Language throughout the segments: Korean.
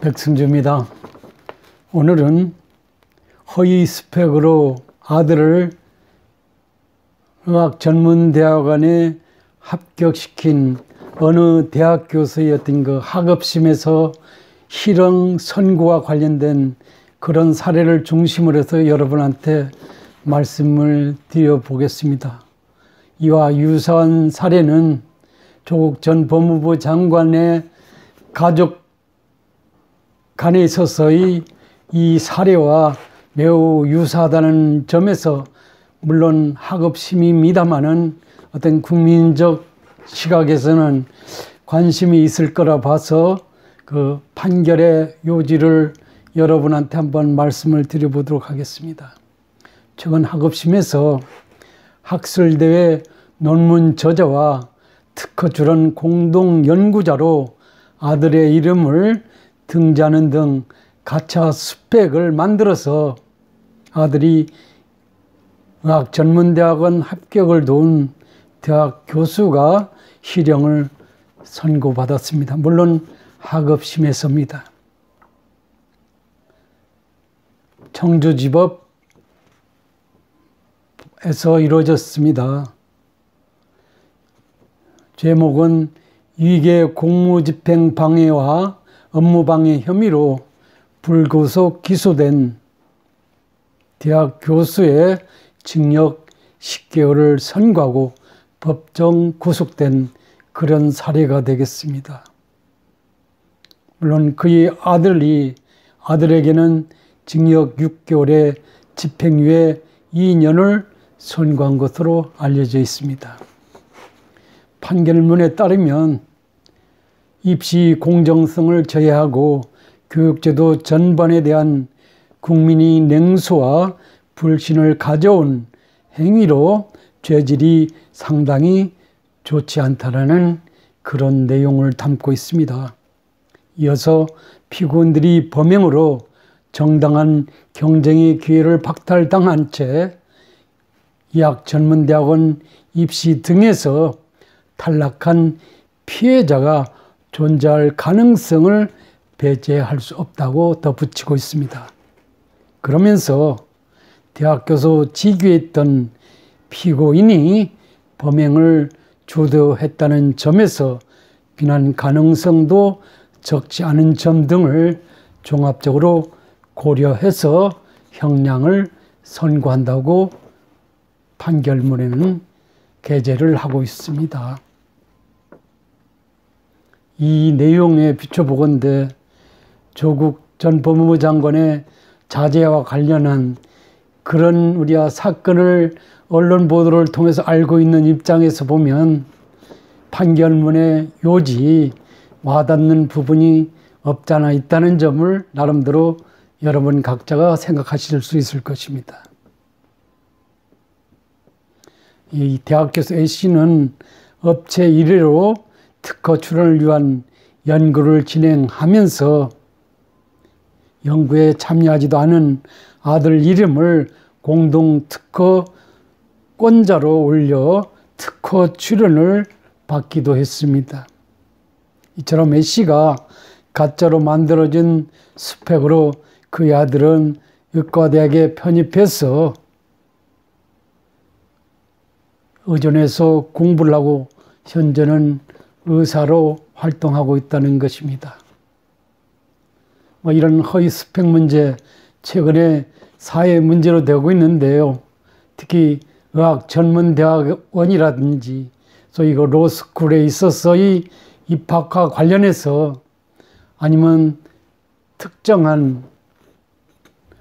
백승주입니다. 오늘은 허위 스펙으로 아들을 의학전문대학원에 합격시킨 어느 대학 교수였던 그 학업심에서 실형 선고와 관련된 그런 사례를 중심으로 해서 여러분한테 말씀을 드려보겠습니다. 이와 유사한 사례는 조국 전 법무부 장관의 가족 간에 있어서의 이 사례와 매우 유사하다는 점에서 물론 학업심입니다마는 어떤 국민적 시각에서는 관심이 있을 거라 봐서 그 판결의 요지를 여러분한테 한번 말씀을 드려보도록 하겠습니다. 최근 학업심에서 학술대회 논문 저자와 특허출원 공동연구자로 아들의 이름을 등재하는 등 가짜 스펙을 만들어서 아들이 의학전문대학원 합격을 도운 대학 교수가 실형을 선고받았습니다. 물론 학업심에서입니다. 청주지법에서 이루어졌습니다. 제목은 위계 공무집행 방해와 업무방해 혐의로 불구속 기소된 대학 교수의 징역 10개월을 선고하고 법정 구속된 그런 사례가 되겠습니다. 물론 그의 아들에게는 징역 6개월에 집행유예 2년을 선고한 것으로 알려져 있습니다. 판결문에 따르면 입시 공정성을 저해하고 교육제도 전반에 대한 국민의 냉소와 불신을 가져온 행위로 죄질이 상당히 좋지 않다라는 그런 내용을 담고 있습니다. 이어서 피고인들이 범행으로 정당한 경쟁의 기회를 박탈당한 채 의학전문대학원 입시 등에서 탈락한 피해자가 존재할 가능성을 배제할 수 없다고 덧붙이고 있습니다. 그러면서 대학 교수 직위에 있던 피고인이 범행을 주도했다는 점에서 비난 가능성도 적지 않은 점 등을 종합적으로 고려해서 형량을 선고한다고 판결문에는 게재를 하고 있습니다. 이 내용에 비춰보건대 조국 전 법무부 장관의 자제와 관련한 그런 우리가 사건을 언론 보도를 통해서 알고 있는 입장에서 보면 판결문의 요지 와닿는 부분이 없잖아 있다는 점을 나름대로 여러분 각자가 생각하실 수 있을 것입니다. 이 대학 교수 A씨는 업체 1회로 특허 출원을 위한 연구를 진행하면서 연구에 참여하지도 않은 아들 이름을 공동 특허권자로 올려 특허 출원을 받기도 했습니다. 이처럼 A씨가 가짜로 만들어진 스펙으로 그의 아들은 의과대학에 편입해서 의전에서 공부를 하고 현재는 의사로 활동하고 있다는 것입니다. 이런 허위 스펙 문제 최근에 사회 문제로 되고 있는데요. 특히 의학전문대학원이라든지 소위 그 로스쿨에 있어서의 입학과 관련해서 아니면 특정한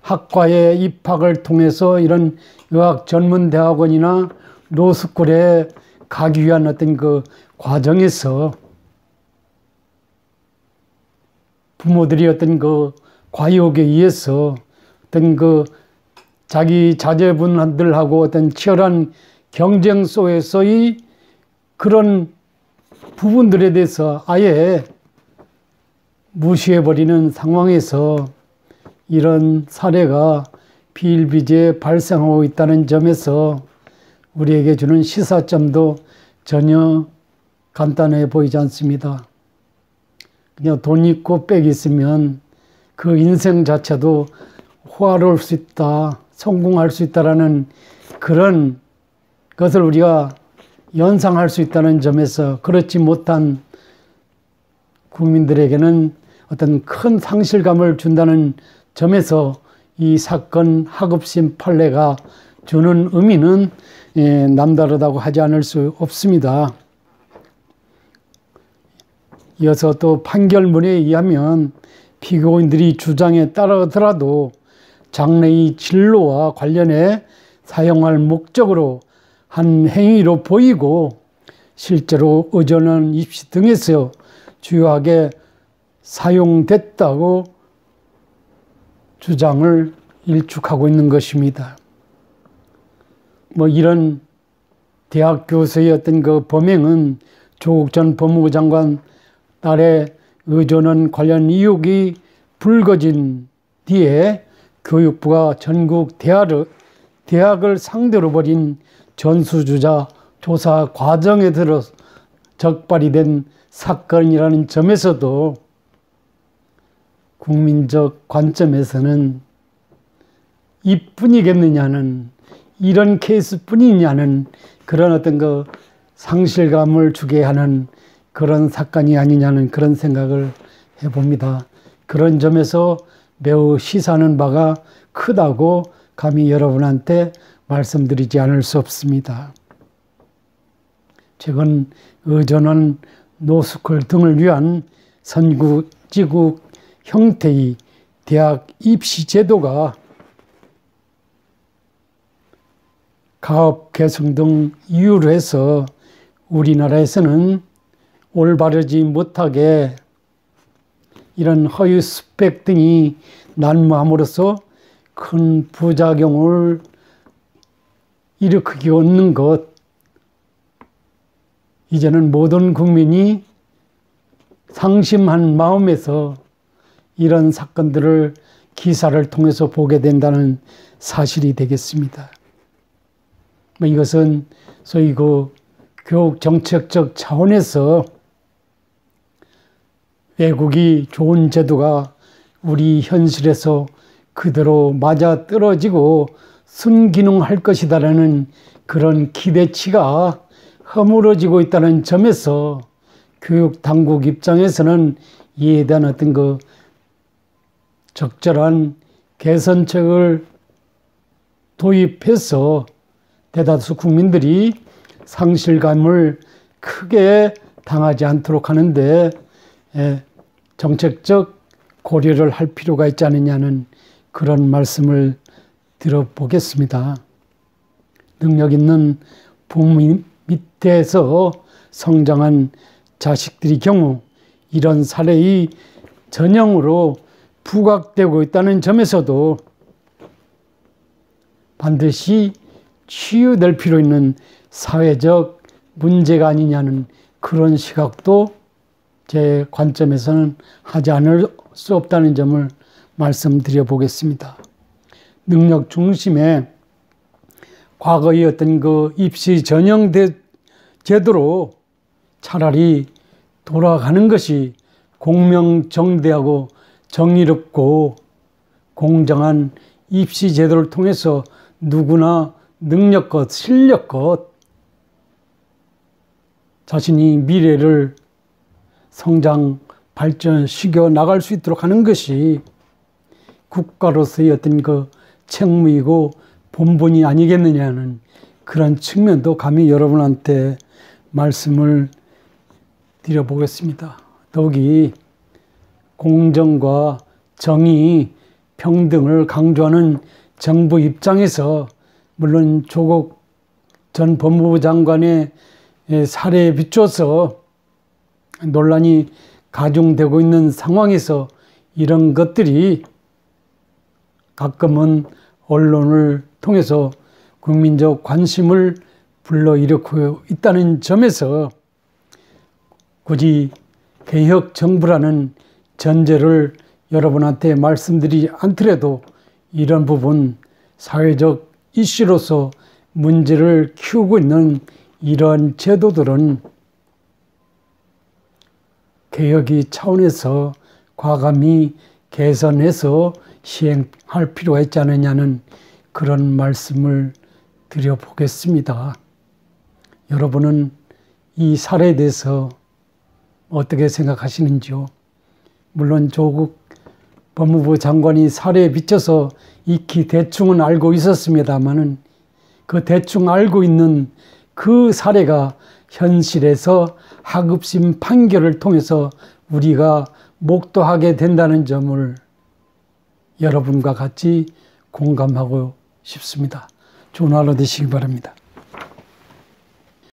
학과의 입학을 통해서 이런 의학전문대학원이나 로스쿨에 가기 위한 어떤 그 과정에서 부모들이 어떤 그 과욕에 의해서 어떤 그 자기 자제분들하고 어떤 치열한 경쟁 속에서의 그런 부분들에 대해서 아예 무시해버리는 상황에서 이런 사례가 비일비재에 발생하고 있다는 점에서 우리에게 주는 시사점도 전혀 간단해 보이지 않습니다. 그냥 돈 있고 빽 있으면 그 인생 자체도 호화로울 수 있다, 성공할 수 있다라는 그런 것을 우리가 연상할 수 있다는 점에서 그렇지 못한 국민들에게는 어떤 큰 상실감을 준다는 점에서 이 사건 하급심 판례가 주는 의미는 남다르다고 하지 않을 수 없습니다. 이어서 또 판결문에 의하면 피고인들이 주장에 따르더라도 장래의 진로와 관련해 사용할 목적으로 한 행위로 보이고 실제로 의존원 입시 등에서 주요하게 사용됐다고 주장을 일축하고 있는 것입니다. 이런 대학 교수의 어떤 그 범행은 조국 전 법무부 장관 딸의 의존원 관련 의혹이 불거진 뒤에 교육부가 전국 대학을 상대로 벌인 전수조사 조사 과정에 들어 적발이 된 사건이라는 점에서도 국민적 관점에서는 이뿐이겠느냐는, 이런 케이스뿐이냐는 그런 어떤 그 상실감을 주게 하는 그런 사건이 아니냐는 그런 생각을 해봅니다. 그런 점에서 매우 시사하는 바가 크다고 감히 여러분한테 말씀드리지 않을 수 없습니다. 최근 의존원 노스쿨 등을 위한 선구지국 형태의 대학 입시 제도가 가업 개성 등 이유로 해서 우리나라에서는 올바르지 못하게 이런 허위 스펙 등이 난무함으로써 큰 부작용을 일으키게 얻는 것, 이제는 모든 국민이 상심한 마음에서 이런 사건들을 기사를 통해서 보게 된다는 사실이 되겠습니다. 이것은 소위 그 교육 정책적 차원에서 외국이 좋은 제도가 우리 현실에서 그대로 맞아떨어지고 순기능할 것이다라는 그런 기대치가 허물어지고 있다는 점에서 교육 당국 입장에서는 이에 대한 어떤 그 적절한 개선책을 도입해서 대다수 국민들이 상실감을 크게 당하지 않도록 하는데 정책적 고려를 할 필요가 있지 않느냐는 그런 말씀을 드려보겠습니다. 능력 있는 부모 밑에서 성장한 자식들의 경우 이런 사례의 전형으로 부각되고 있다는 점에서도 반드시 치유될 필요 있는 사회적 문제가 아니냐는 그런 시각도 제 관점에서는 하지 않을 수 없다는 점을 말씀드려 보겠습니다. 능력 중심의 과거의 어떤 그 입시 전형 제도로 차라리 돌아가는 것이 공명정대하고 정의롭고 공정한 입시 제도를 통해서 누구나 능력껏 실력껏 자신이 미래를 성장 발전시켜 나갈 수 있도록 하는 것이 국가로서의 어떤 그 책무이고 본분이 아니겠느냐는 그런 측면도 감히 여러분한테 말씀을 드려보겠습니다. 더욱이 공정과 정의, 평등을 강조하는 정부 입장에서 물론 조국 전 법무부 장관의 사례에 비춰서 논란이 가중되고 있는 상황에서 이런 것들이 가끔은 언론을 통해서 국민적 관심을 불러일으키고 있다는 점에서 굳이 개혁 정부라는 전제를 여러분한테 말씀드리지 않더라도 이런 부분 사회적 이슈로서 문제를 키우고 있는 이러한 제도들은 개혁의 차원에서 과감히 개선해서 시행할 필요가 있지 않느냐는 그런 말씀을 드려보겠습니다. 여러분은 이 사례에 대해서 어떻게 생각하시는지요? 물론 조국 법무부 장관이 사례에 비춰서 익히 대충은 알고 있었습니다마는 그 대충 알고 있는 그 사례가 현실에서 하급심 판결을 통해서 우리가 목도하게 된다는 점을 여러분과 같이 공감하고 싶습니다. 좋은 하루 되시기 바랍니다.